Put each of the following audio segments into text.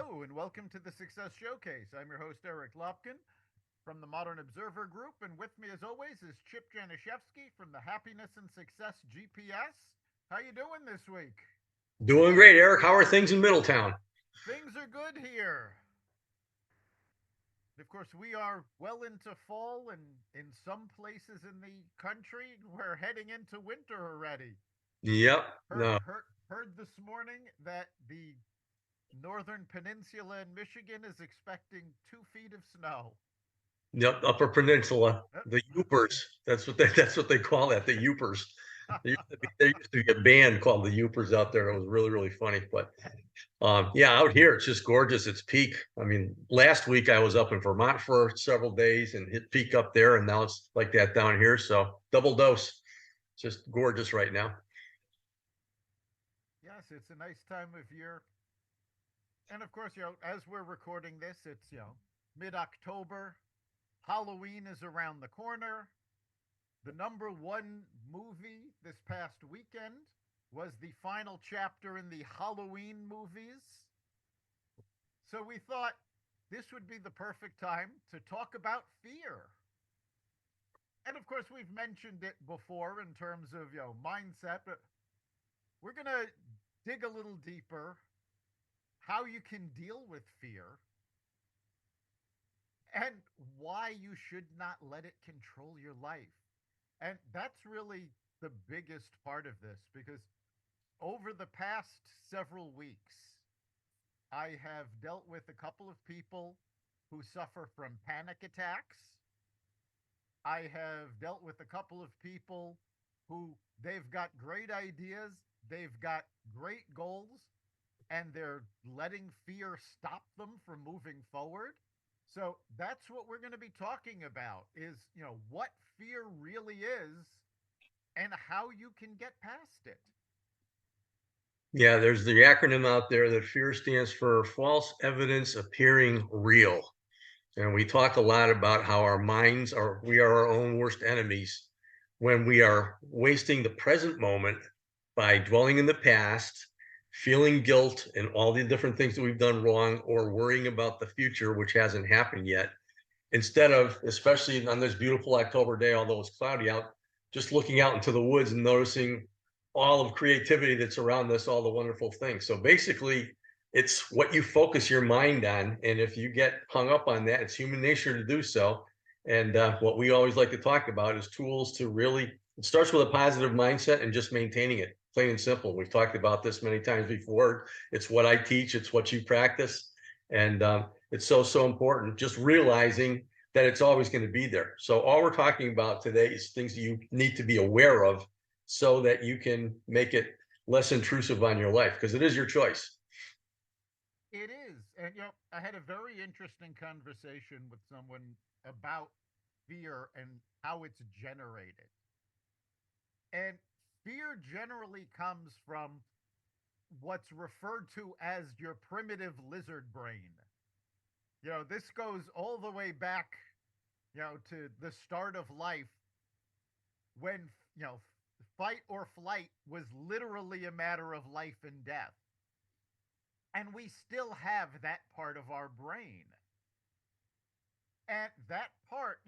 Hello, and welcome to the Success Showcase. I'm your host, Eric Lopkin from the Modern Observer Group, and with me, as always, is Chip Janiszewski from the Happiness and Success GPS. How you doing this week? Doing great, Eric. How are things in Middletown? Things are good here. Of course, we are well into fall, and in some places in the country, we're heading into winter already. Yep. Heard, No. heard, heard this morning that the northern peninsula in Michigan is expecting 2 feet of snow. Yep. Upper Peninsula, Yep. the Yoopers. That's what they call that. The Yoopers. There used to be a band called the Yoopers out there. It was really really funny. But yeah, out here it's just gorgeous. It's peak. I mean, last week I was up in Vermont for several days and hit peak up there, and now it's like that down here. So double dose. It's just gorgeous right now. Yes, it's a nice time of year. And of course, as we're recording this, it's, mid October. Halloween is around the corner. The number one movie this past weekend was the final chapter in the Halloween movies. So we thought this would be the perfect time to talk about fear. And of course, we've mentioned it before in terms of, mindset, but we're going to dig a little deeper how you can deal with fear and why you should not let it control your life. And that's really the biggest part of this because over the past several weeks, I have dealt with a couple of people who suffer from panic attacks. I have dealt with a couple of people who they've got great ideas, they've got great goals, and they're letting fear stop them from moving forward. So that's what we're going to be talking about is, what fear really is and how you can get past it. Yeah, there's the acronym out there that fear stands for false evidence appearing real. And we talk a lot about how our minds are, we are our own worst enemies when we are wasting the present moment by dwelling in the past, feeling guilt and all the different things that we've done wrong, or worrying about the future, which hasn't happened yet. Instead of, especially on this beautiful October day, although it's cloudy out, just looking out into the woods and noticing all of creativity that's around us, all the wonderful things. So basically, it's what you focus your mind on. And if you get hung up on that, it's human nature to do so. And what we always like to talk about is tools to really, it starts with a positive mindset and just maintaining it, plain and simple. We've talked about this many times before. It's what I teach, it's what you practice. And it's so important. Just realizing that it's always going to be there. So all we're talking about today is things that you need to be aware of so that you can make it less intrusive on your life because it is your choice. It is. And, I had a very interesting conversation with someone about fear and how it's generated. And fear generally comes from what's referred to as your primitive lizard brain. This goes all the way back, to the start of life when, fight or flight was literally a matter of life and death. And we still have that part of our brain. And that part,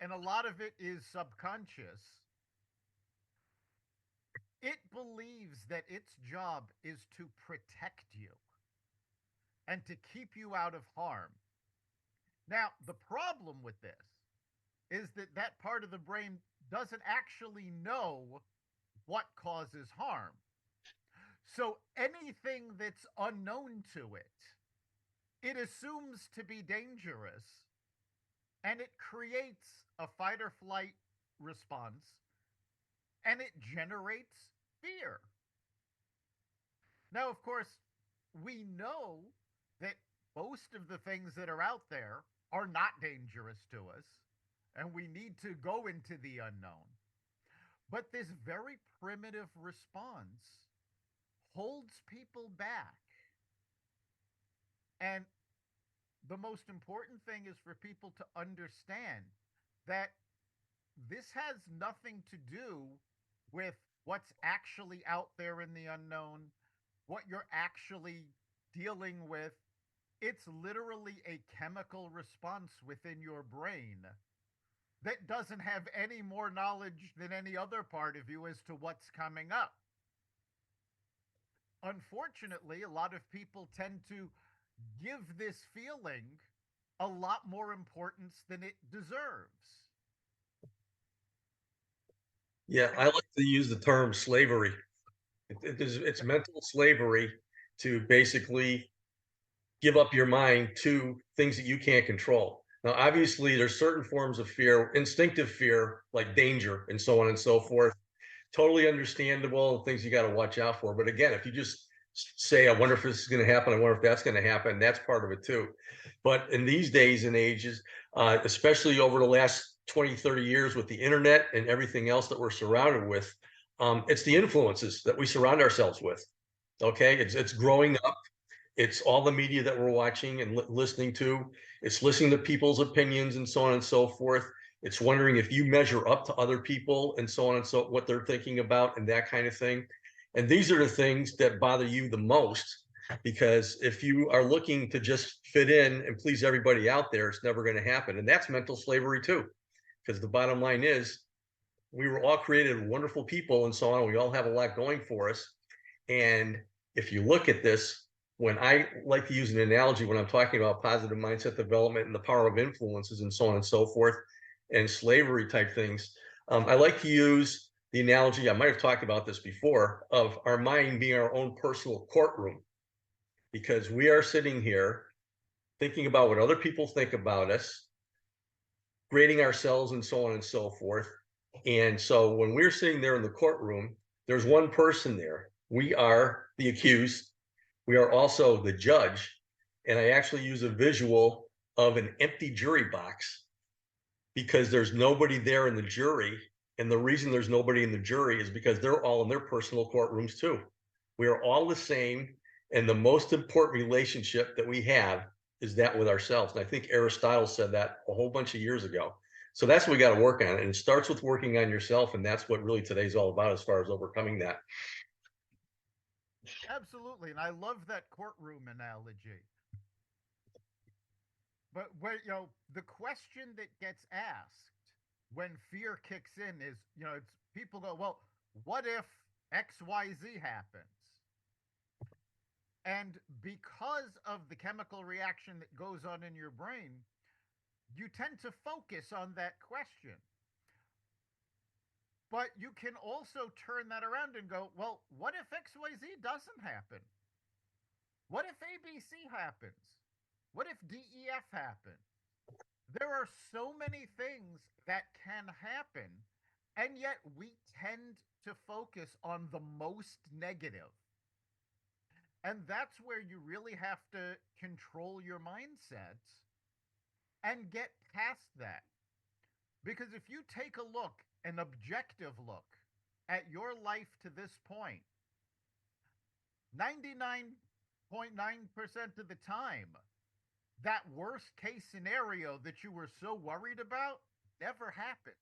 and a lot of it is subconscious, it believes that its job is to protect you and to keep you out of harm. Now, the problem with this is that that part of the brain doesn't actually know what causes harm. So anything that's unknown to it, it assumes to be dangerous and it creates a fight or flight response and it generates fear. Now, of course, we know that most of the things that are out there are not dangerous to us and we need to go into the unknown. But this very primitive response holds people back. And the most important thing is for people to understand that this has nothing to do with what's actually out there in the unknown, what you're actually dealing with. It's literally a chemical response within your brain that doesn't have any more knowledge than any other part of you as to what's coming up. Unfortunately, a lot of people tend to give this feeling a lot more importance than it deserves. Yeah, And I like to use the term slavery. It's mental slavery to basically give up your mind to things that you can't control. Now, obviously, there's certain forms of fear, instinctive fear, like danger and so on and so forth. Totally understandable and things you got to watch out for. But again, if you just say, I wonder if this is going to happen, I wonder if that's going to happen, that's part of it too. But in these days and ages, especially over the last 20, 30 years with the internet and everything else that we're surrounded with, it's the influences that we surround ourselves with. Okay. It's growing up. It's all the media that we're watching and listening to. It's listening to people's opinions and so on and so forth. It's wondering if you measure up to other people and so on and so what they're thinking about and that kind of thing. And these are the things that bother you the most, because if you are looking to just fit in and please everybody out there, it's never going to happen. And that's mental slavery too, because the bottom line is we were all created wonderful people and so on. We all have a lot going for us. And if you look at this, when I like to use an analogy when I'm talking about positive mindset development and the power of influences and so on and so forth, and slavery type things, I like to use the analogy, I might have talked about this before, of our mind being our own personal courtroom, because we are sitting here thinking about what other people think about us, grading ourselves and so on and so forth. And so when we're sitting there in the courtroom, there's one person there. We are the accused. We are also the judge. And I actually use a visual of an empty jury box because there's nobody there in the jury. And the reason there's nobody in the jury is because they're all in their personal courtrooms too. We are all the same. And the most important relationship that we have is that with ourselves. And I think Aristotle said that a whole bunch of years ago. So that's what we got to work on. And it starts with working on yourself. And that's what really today's all about as far as overcoming that. absolutely, and I love that courtroom analogy. But where the question that gets asked when fear kicks in is, it's people go, well, what if XYZ happens? And because of the chemical reaction that goes on in your brain, you tend to focus on that question. But you can also turn that around and go, well, what if XYZ doesn't happen? What if ABC happens? What if DEF happens? There are so many things that can happen, and yet we tend to focus on the most negative. And that's where you really have to control your mindsets and get past that. Because if you take a look, an objective look at your life to this point, 99.9% of the time, that worst case scenario that you were so worried about never happens.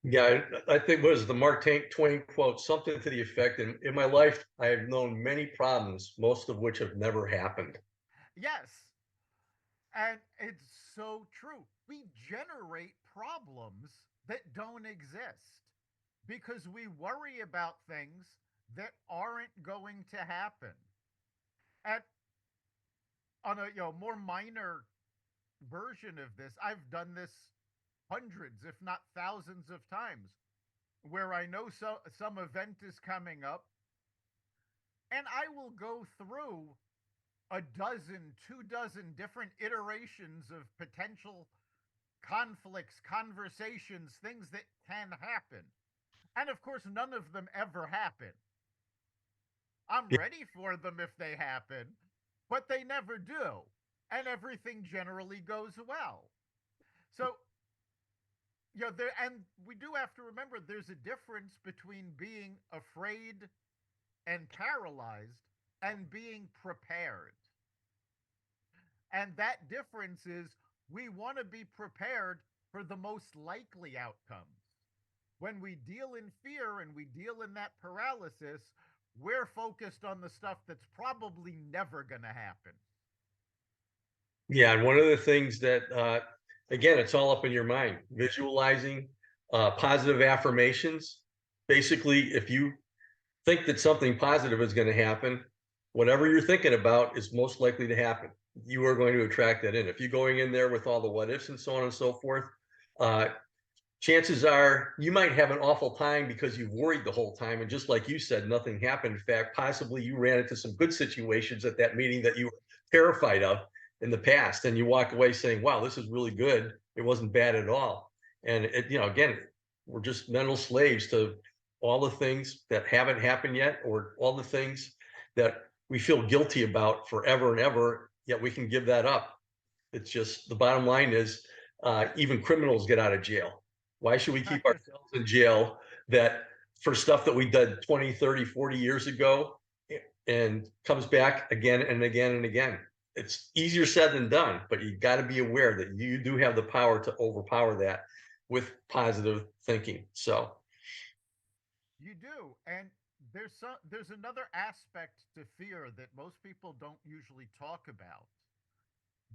Yeah, I think was the Mark Twain quote, something to the effect. In my life, I have known many problems, most of which have never happened. Yes, and it's so true. We generate problems that don't exist because we worry about things that aren't going to happen. And on a more minor version of this, I've done this hundreds, if not thousands of times, where I know some event is coming up, and I will go through a dozen, 2 dozen different iterations of potential conflicts, conversations, things that can happen. And of course, none of them ever happen. I'm ready for them if they happen, but they never do. And everything generally goes well. So, and we do have to remember there's a difference between being afraid and paralyzed and being prepared. And that difference is we want to be prepared for the most likely outcomes. When we deal in fear and we deal in that paralysis, we're focused on the stuff that's probably never going to happen. Yeah, and one of the things that again, it's all up in your mind. Visualizing positive affirmations. Basically, if you think that something positive is going to happen, whatever you're thinking about is most likely to happen. You are going to attract that in. If you're going in there with all the what ifs and so on and so forth, uh, chances are you might have an awful time because you've worried the whole time. And just like you said, nothing happened. In fact, possibly you ran into some good situations at that meeting that you were terrified of in the past. And you walk away saying, wow, this is really good. It wasn't bad at all. And it, again, we're just mental slaves to all the things that haven't happened yet, or all the things that we feel guilty about forever and ever, yet we can give that up. It's just the bottom line is even criminals get out of jail. Why should we keep ourselves in jail that for stuff that we did 20, 30, 40 years ago and comes back again and again and again? It's easier said than done, but you got to be aware that you do have the power to overpower that with positive thinking. So You do. And there's another aspect to fear that most people don't usually talk about.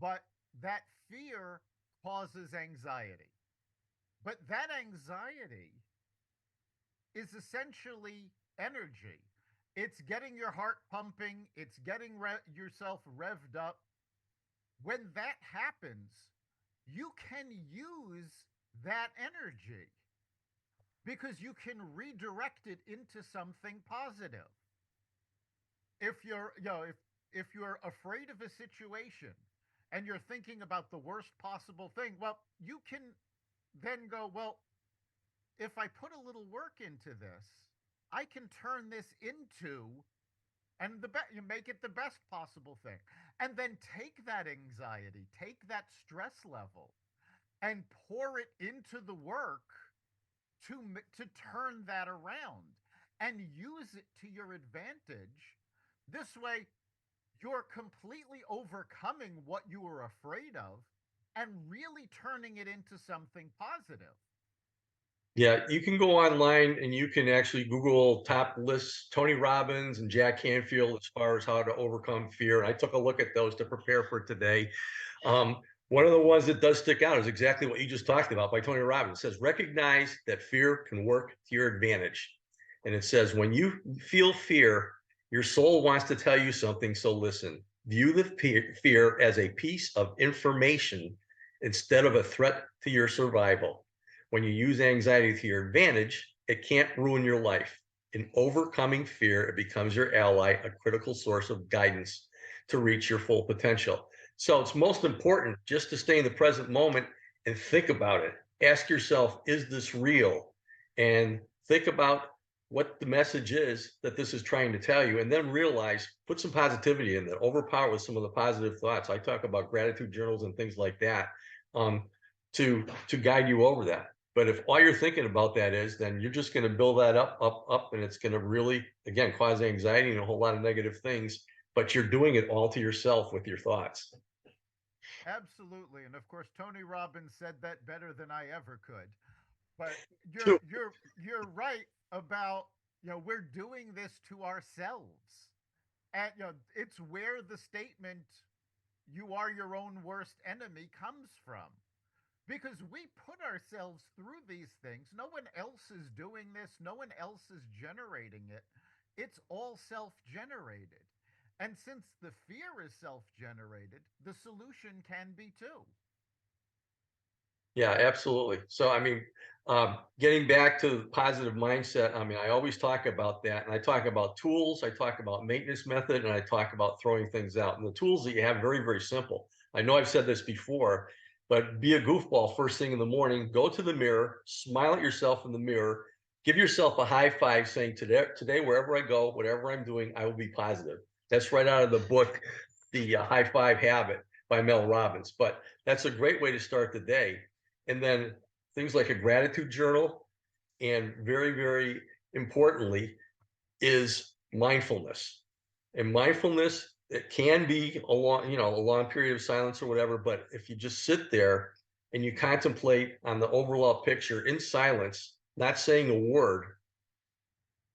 But that fear causes anxiety. But that anxiety is essentially energy. It's getting your heart pumping, it's getting yourself revved up. When that happens, you can use that energy because you can redirect it into something positive. If you're, if you're afraid of a situation and you're thinking about the worst possible thing, well, you can then go, well, if I put a little work into this, I can turn this into you make it the best possible thing. And then take that anxiety, take that stress level and pour it into the work to turn that around and use it to your advantage. This way, you're completely overcoming what you were afraid of and really turning it into something positive. yeah, you can go online and you can actually Google top lists, Tony Robbins and Jack Canfield, as far as how to overcome fear. I took a look at those to prepare for today. Um, One of the ones that does stick out is exactly what you just talked about by Tony Robbins. It says, recognize that fear can work to your advantage. And it says, when you feel fear, your soul wants to tell you something, so listen. View the fear as a piece of information instead of a threat to your survival. When you use anxiety to your advantage, it can't ruin your life. In overcoming fear, it becomes your ally, a critical source of guidance to reach your full potential. So it's most important just to stay in the present moment and think about it. Ask yourself, is this real? And think about what the message is that this is trying to tell you, and then realize, put some positivity in there, overpower with some of the positive thoughts. I talk about gratitude journals and things like that um, to guide you over that. But if all you're thinking about that is, then you're just going to build that up, and it's going to really, again, cause anxiety and a whole lot of negative things. But you're doing it all to yourself with your thoughts. Absolutely. And of course, Tony Robbins said that better than I ever could. But True. you're right about, we're doing this to ourselves. And it's where the statement "you are your own worst enemy" comes from. Because we put ourselves through these things. No one else is doing this, no one else is generating it. It's all self-generated. And since the fear is self-generated, the solution can be too. Yeah, absolutely. So, I mean, getting back to the positive mindset, I mean, I always talk about that, and I talk about tools, I talk about maintenance method, and I talk about throwing things out. And the tools that you have, very, very simple. I know I've said this before, but be a goofball first thing in the morning. Go to the mirror, smile at yourself in the mirror, give yourself a high five, saying, today, wherever I go, whatever I'm doing, I will be positive. That's right out of the book, The High Five Habit by Mel Robbins. But that's a great way to start the day. And then things like a gratitude journal, and very, very importantly, is mindfulness. And mindfulness, it can be a long period of silence or whatever, but if you just sit there and you contemplate on the overall picture in silence, not saying a word,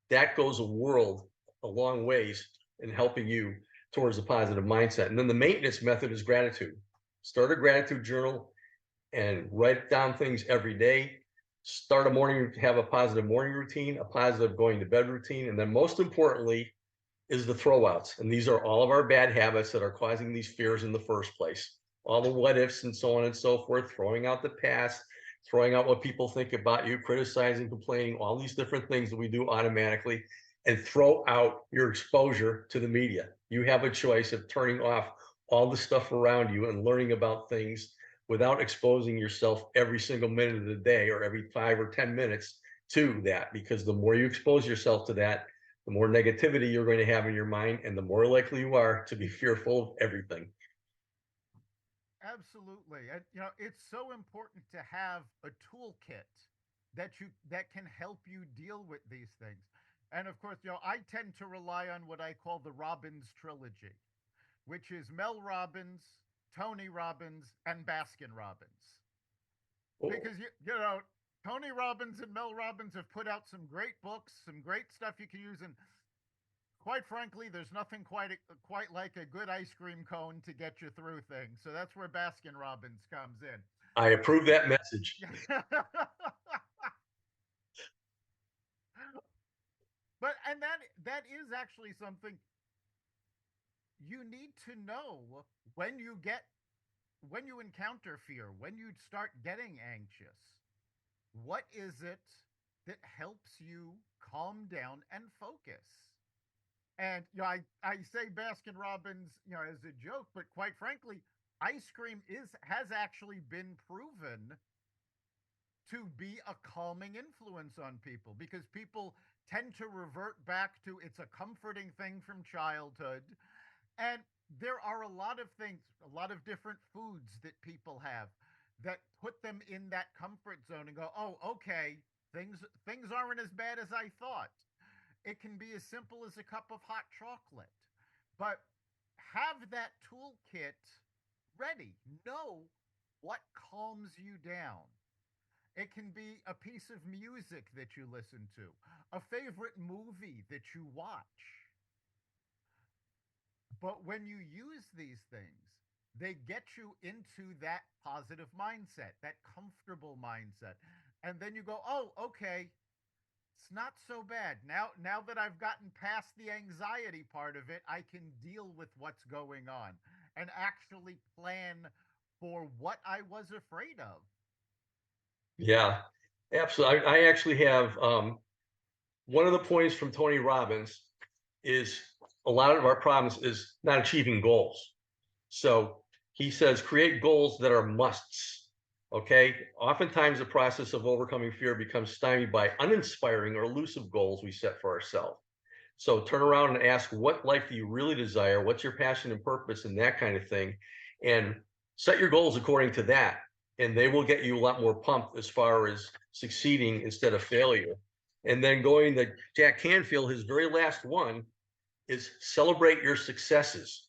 that goes a a long ways in helping you towards a positive mindset. And then the maintenance method is gratitude. Start a gratitude journal and write down things every day. Start a morning, have a positive morning routine, a positive going to bed routine. And then most importantly is the throwouts. And these are all of our bad habits that are causing these fears in the first place. All the what ifs and so on and so forth, throwing out the past, throwing out what people think about you, criticizing, complaining, all these different things that we do automatically, and throw out your exposure to the media. You have a choice of turning off all the stuff around you and learning about things without exposing yourself every single minute of the day or every 5 or 10 minutes to that. Because the more you expose yourself to that, the more negativity you're going to have in your mind, and the more likely you are to be fearful of everything. Absolutely. And it's so important to have a toolkit that can help you deal with these things. And of course, I tend to rely on what I call the Robbins trilogy, which is Mel Robbins, Tony Robbins, and Baskin Robbins. Oh, Because Tony Robbins and Mel Robbins have put out some great books, some great stuff you can use, and quite frankly, there's nothing quite like a good ice cream cone to get you through things. So that's where Baskin Robbins comes in. I approve that message. But and that is actually something you need to know when you encounter fear, when you start getting anxious. What is it that helps you calm down and focus? And I say Baskin Robbins, as a joke, but quite frankly, ice cream is has actually been proven to be a calming influence on people because people tend to revert back to it's a comforting thing from childhood. And there are a lot of things, a lot of different foods that people have that put them in that comfort zone and go, "Oh, okay, things aren't as bad as I thought." It can be as simple as a cup of hot chocolate. But have that toolkit ready. Know what calms you down. It can be a piece of music that you listen to, a favorite movie that you watch. But when you use these things, they get you into that positive mindset, that comfortable mindset. And then you go, "Oh, okay, it's not so bad. Now that I've gotten past the anxiety part of it, I can deal with what's going on and actually plan for what I was afraid of." Yeah, absolutely. I actually have one of the points from Tony Robbins is a lot of our problems is not achieving goals. So he says, create goals that are musts. Okay. Oftentimes, the process of overcoming fear becomes stymied by uninspiring or elusive goals we set for ourselves. So turn around and ask, what life do you really desire? What's your passion and purpose, and that kind of thing? And set your goals according to that. And they will get you a lot more pumped as far as succeeding instead of failure. And then going to Jack Canfield, his very last one is celebrate your successes.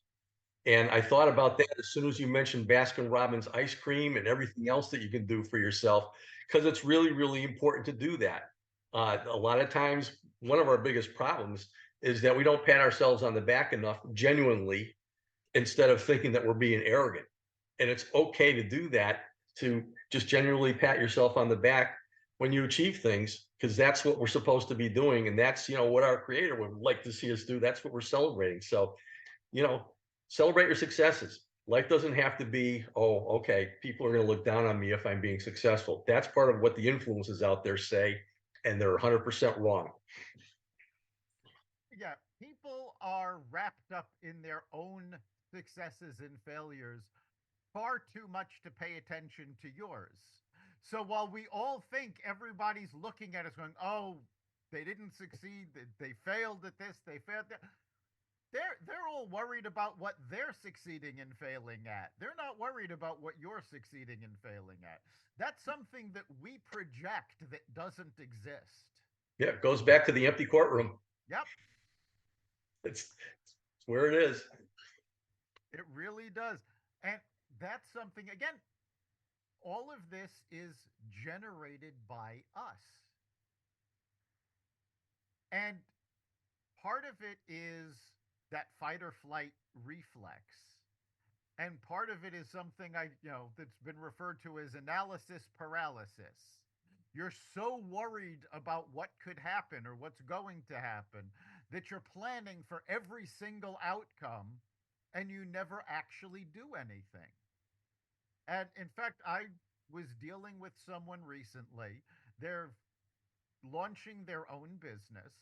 And I thought about that as soon as you mentioned Baskin Robbins ice cream and everything else that you can do for yourself, because it's really, really important to do that. A lot of times, one of our biggest problems is that we don't pat ourselves on the back enough genuinely instead of thinking that we're being arrogant. And it's okay to do that, to just genuinely pat yourself on the back when you achieve things, because that's what we're supposed to be doing. And that's, what our creator would like to see us do. That's what we're celebrating. So, you know, celebrate your successes. Life doesn't have to be, oh, okay, people are going to look down on me if I'm being successful. That's part of what the influences out there say, and they're 100% wrong. Yeah, people are wrapped up in their own successes and failures far too much to pay attention to yours. So while we all think everybody's looking at us going, "Oh, they didn't succeed, they failed at this, they failed that," they're all worried about what they're succeeding and failing at. They're not worried about what you're succeeding and failing at. That's something that we project that doesn't exist. Yeah, it goes back to the empty courtroom. Yep, It's where it is. it really does. And that's something, again, all of this is generated by us. And part of it is that fight or flight reflex. And part of it is something that's been referred to as analysis paralysis. You're so worried about what could happen or what's going to happen that you're planning for every single outcome and you never actually do anything. And in fact, I was dealing with someone recently. They're launching their own business,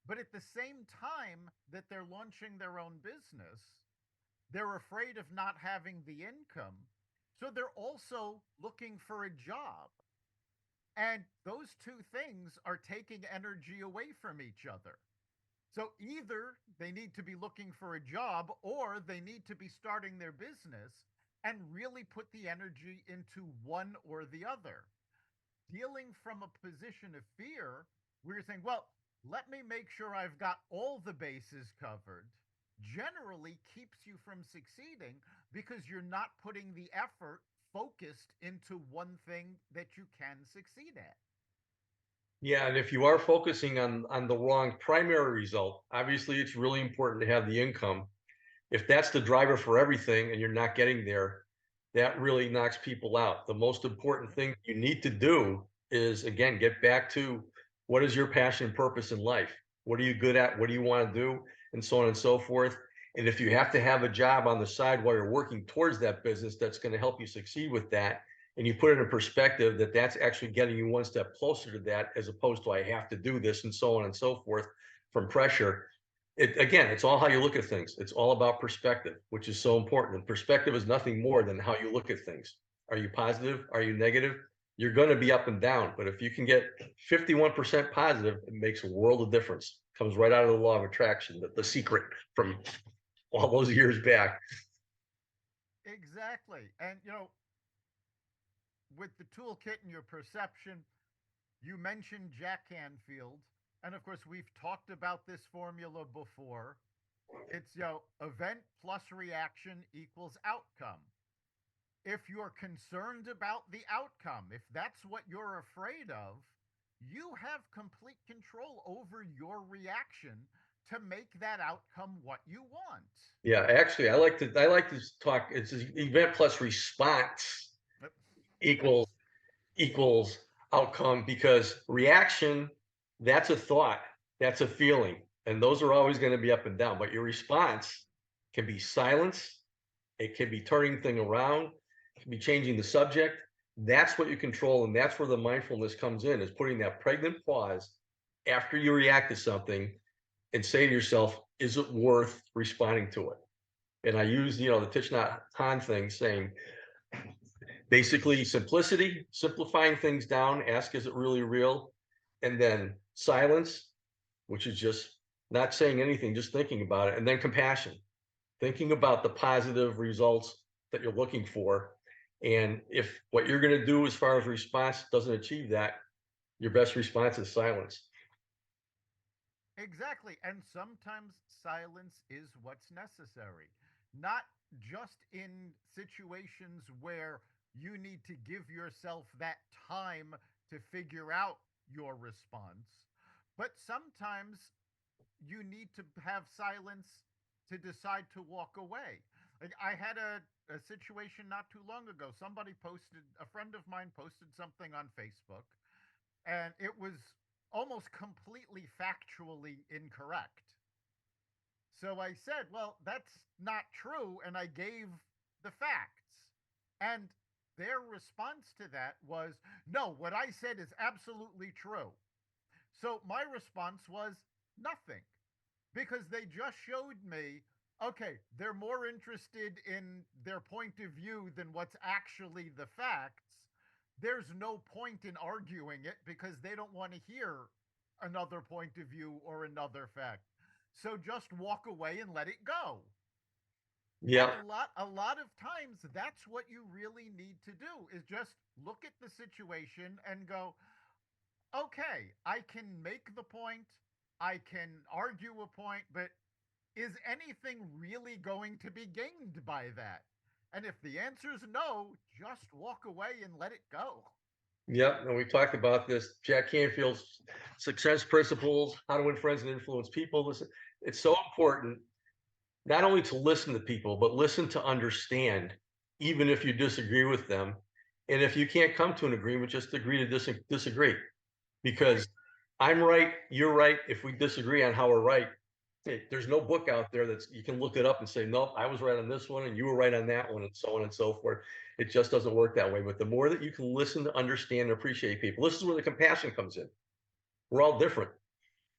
but at the same time that they're launching their own business, they're afraid of not having the income. So they're also looking for a job. And those two things are taking energy away from each other. So either they need to be looking for a job or they need to be starting their business and really put the energy into one or the other. Dealing from a position of fear, where you're saying, well, let me make sure I've got all the bases covered, generally keeps you from succeeding because you're not putting the effort focused into one thing that you can succeed at. Yeah, and if you are focusing on the wrong primary result, obviously it's really important to have the income. If that's the driver for everything and you're not getting there, that really knocks people out. The most important thing you need to do is, again, get back to what is your passion and purpose in life? What are you good at? What do you want to do? And so on and so forth. And if you have to have a job on the side while you're working towards that business that's going to help you succeed with that, and you put it in perspective that that's actually getting you one step closer to that, as opposed to I have to do this and so on and so forth from pressure. Again, it's all how you look at things. It's all about perspective, which is so important. And perspective is nothing more than how you look at things. Are you positive? Are you negative? You're going to be up and down. But if you can get 51% positive, it makes a world of difference. Comes right out of the law of attraction, the secret from all those years back. Exactly. And, with the toolkit and your perception, you mentioned Jack Canfield. And of course, we've talked about this formula before. It's, event plus reaction equals outcome. If you're concerned about the outcome, if that's what you're afraid of, you have complete control over your reaction to make that outcome what you want. Yeah, actually, I like to talk. It's event plus response Yes. equals equals outcome, because reaction, that's a thought, that's a feeling, and those are always going to be up and down. But your response can be silence, it can be turning thing around, it can be changing the subject. That's what you control, and that's where the mindfulness comes in, is putting that pregnant pause after you react to something and say to yourself, is it worth responding to it? And I use, the Thich Nhat Hanh thing, saying basically simplicity, simplifying things down, ask, is it really real? And then silence, which is just not saying anything, just thinking about it. And then compassion, thinking about the positive results that you're looking for. And if what you're going to do as far as response doesn't achieve that, your best response is silence. Exactly. And sometimes silence is what's necessary. Not just in situations where you need to give yourself that time to figure out your response, but sometimes you need to have silence to decide to walk away. Like I had a situation not too long ago. A friend of mine posted something on Facebook, and it was almost completely factually incorrect. So I said, well, that's not true. And I gave the facts. And their response to that was, no, what I said is absolutely true. So my response was nothing, because they just showed me, okay, they're more interested in their point of view than what's actually the facts. There's no point in arguing it because they don't want to hear another point of view or another fact. So just walk away and let it go. And Yeah. a lot of times that's what you really need to do is just look at the situation and go, okay, I can make the point, I can argue a point, but is anything really going to be gained by that? And if the answer is no, just walk away and let it go. Yep, and we talked about this. Jack Canfield's success principles, how to win friends and influence people. Listen, it's so important not only to listen to people, but listen to understand, even if you disagree with them. And if you can't come to an agreement, just agree to disagree. Right. Because I'm right, you're right. If we disagree on how we're right, there's no book out there that's you can look it up and say, nope, I was right on this one and you were right on that one, and so on and so forth. It just doesn't work that way. But the more that you can listen to understand and appreciate people, this is where the compassion comes in. We're all different.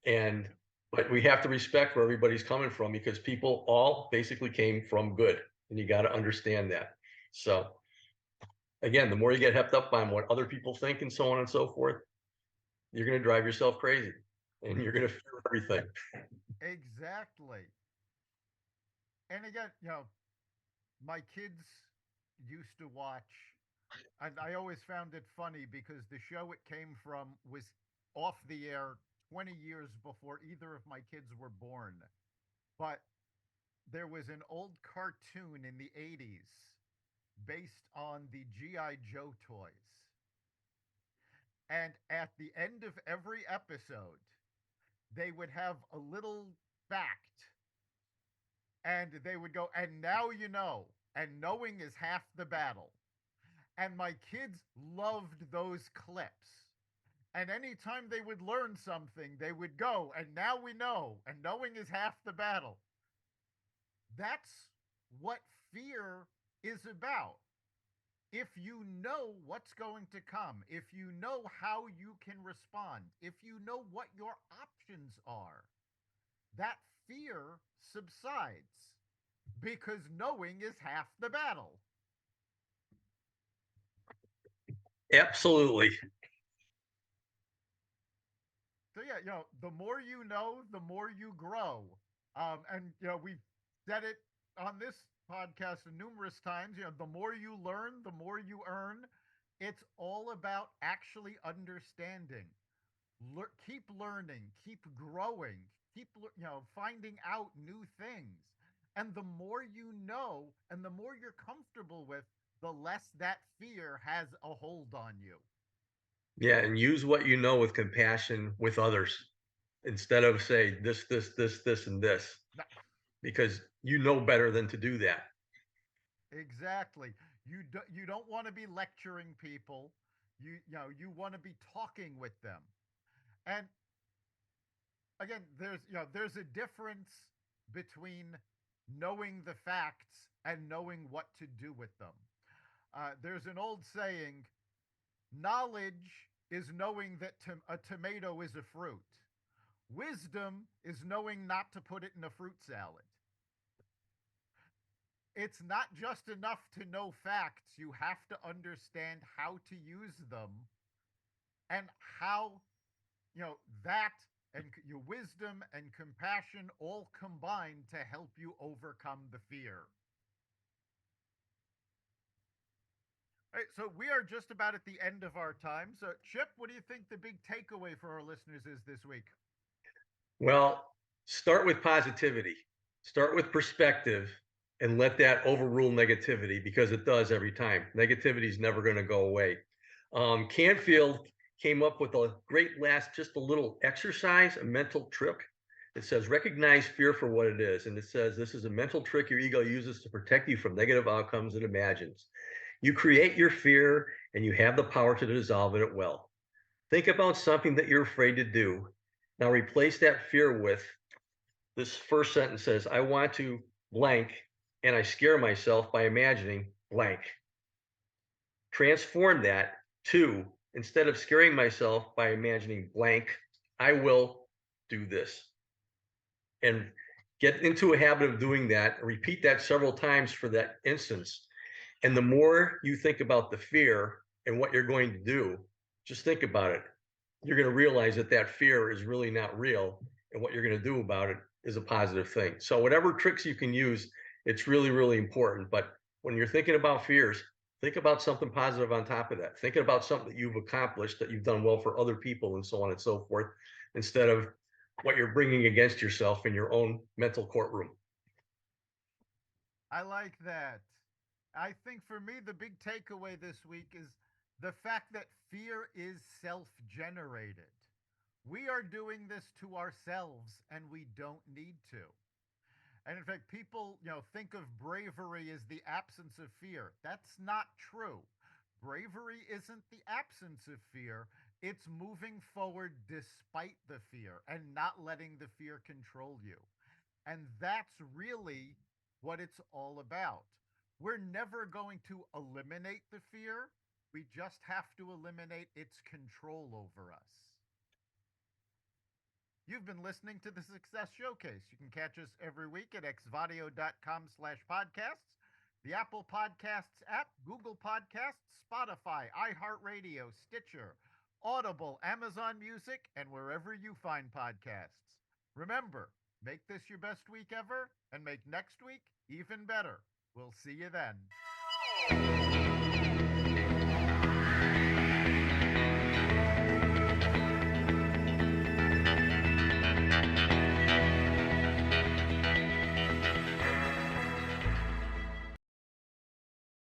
And but we have to respect where everybody's coming from because people all basically came from good. And you got to understand that. So again, the more you get hepped up on what other people think and so on and so forth, you're going to drive yourself crazy and you're going to fear everything. Exactly. And again, my kids used to watch, and I always found it funny because the show it came from was off the air 20 years before either of my kids were born. But there was an old cartoon in the 80s based on the G.I. Joe toys. And at the end of every episode, they would have a little fact and they would go, and now you know, and knowing is half the battle. And my kids loved those clips. And anytime they would learn something, they would go, and now we know, and knowing is half the battle. That's what fear is about. If you know what's going to come, if you know how you can respond, if you know what your options are, that fear subsides because knowing is half the battle. Absolutely. So yeah, the more you know, the more you grow. And we've said it on this podcast numerous times. The more you learn, the more you earn. It's all about actually understanding. Keep learning, keep growing, keep finding out new things. And the more you know, and the more you're comfortable with, the less that fear has a hold on you. Yeah, and use what you know with compassion with others instead of say this, and this, because you know better than to do that. Exactly. You don't want to be lecturing people. You want to be talking with them. And again, there's a difference between knowing the facts and knowing what to do with them. There's an old saying: knowledge is knowing that a tomato is a fruit. Wisdom is knowing not to put it in a fruit salad. It's not just enough to know facts, you have to understand how to use them and how, that and your wisdom and compassion all combine to help you overcome the fear. All right, so we are just about at the end of our time. So, Chip, what do you think the big takeaway for our listeners is this week? Well, start with positivity, start with perspective, and let that overrule negativity because it does every time. Negativity is never going to go away. Canfield came up with a great last, just a little exercise, a mental trick. It says, recognize fear for what it is. And it says, this is a mental trick your ego uses to protect you from negative outcomes it imagines. You create your fear and you have the power to dissolve it at will. Think about something that you're afraid to do. Now replace that fear with this first sentence says, I want to blank, and I scare myself by imagining blank. Transform that to, instead of scaring myself by imagining blank, I will do this. And get into a habit of doing that. Repeat that several times for that instance. And the more you think about the fear and what you're going to do, just think about it. You're going to realize that that fear is really not real. And what you're going to do about it is a positive thing. So, whatever tricks you can use, it's really, really important. But when you're thinking about fears, think about something positive on top of that. Thinking about something that you've accomplished, that you've done well for other people, and so on and so forth, instead of what you're bringing against yourself in your own mental courtroom. I like that. I think for me, the big takeaway this week is The fact that fear is self generated. We are doing this to ourselves and we don't need to. And in fact, people, think of bravery as the absence of fear. That's not true. Bravery isn't the absence of fear. It's moving forward despite the fear and not letting the fear control you. And that's really what it's all about. We're never going to eliminate the fear. We just have to eliminate its control over us. You've been listening to the Success Showcase. You can catch us every week at xvadio.com/podcasts, the Apple Podcasts app, Google Podcasts, Spotify, iHeartRadio, Stitcher, Audible, Amazon Music, and wherever you find podcasts. Remember, make this your best week ever and make next week even better. We'll see you then.